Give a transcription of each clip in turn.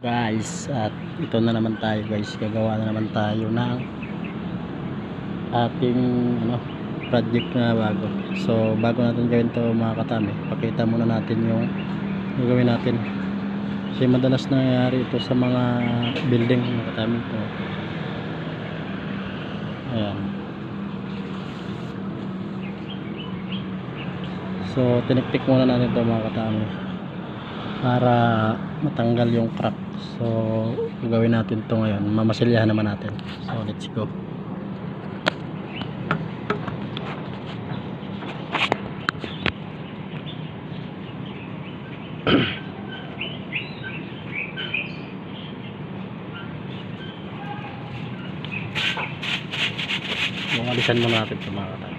Guys, at ito na naman tayo guys, gagawa na naman tayo ng ating project na bago. So bago natin gawin to mga katami, pakita muna natin yung gagawin natin kasi madalas nangyayari ito sa mga building mga katami to. Ayan, so tiniktik muna natin to mga katami para matanggal yung crack. So gagawin natin to ngayon, mamasilyahan naman natin. So let's go. Alisan muna natin ito mga katami.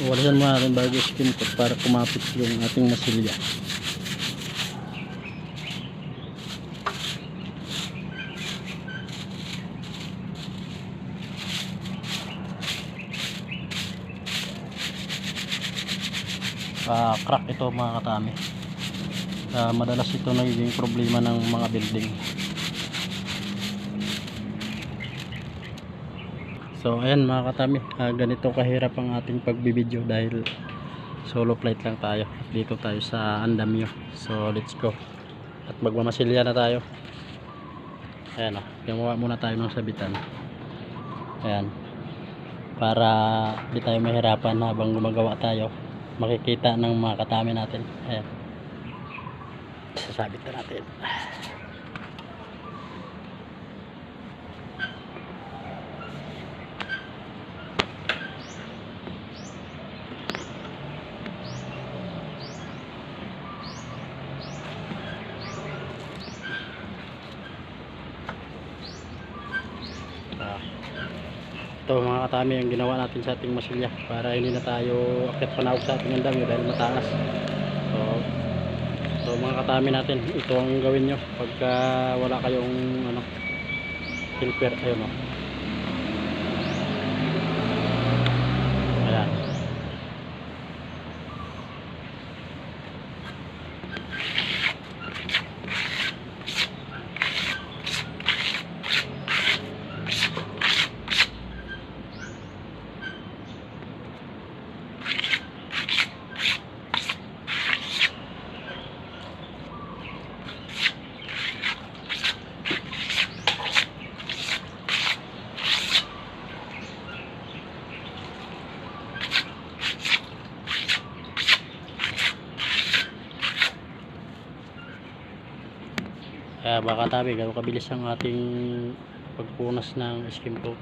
Walisan muna natin bago skin coat para kumapit yung ating masilya. Crack ito mga katami. Madalas ito nagiging problema ng mga building. So ayan mga katami, ganito kahirap ang ating pagbibideo dahil solo flight lang tayo. Dito tayo sa Andamyo. So let's go. At magmamasilya na tayo. Ayan o, gumawa muna tayo ng sabitan. Ayan, para di tayo mahirapan habang gumagawa tayo. Makikita ng mga katami natin. Ayan, sasabit na natin. Ito mga katami ang ginawa natin sa ating masilya para hindi na tayo akit panawag sa ating andamyo dahil mataas. So mga katami natin, ito ang gawin nyo pagka wala kayong helper. Ayun o, ayan. Kaya baka tabi, gano'ng kabilis ang ating pagpunas ng skim coat.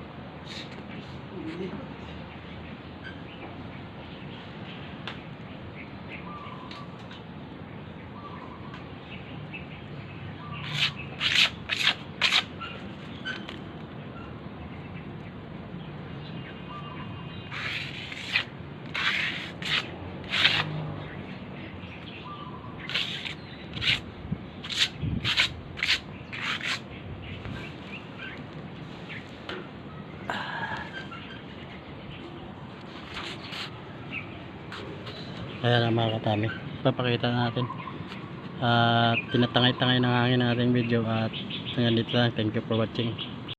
Ayan ang mga katami, papakita natin at tinatangay-tangay ng hangin ng ating video. At hanggang dito lang, thank you for watching.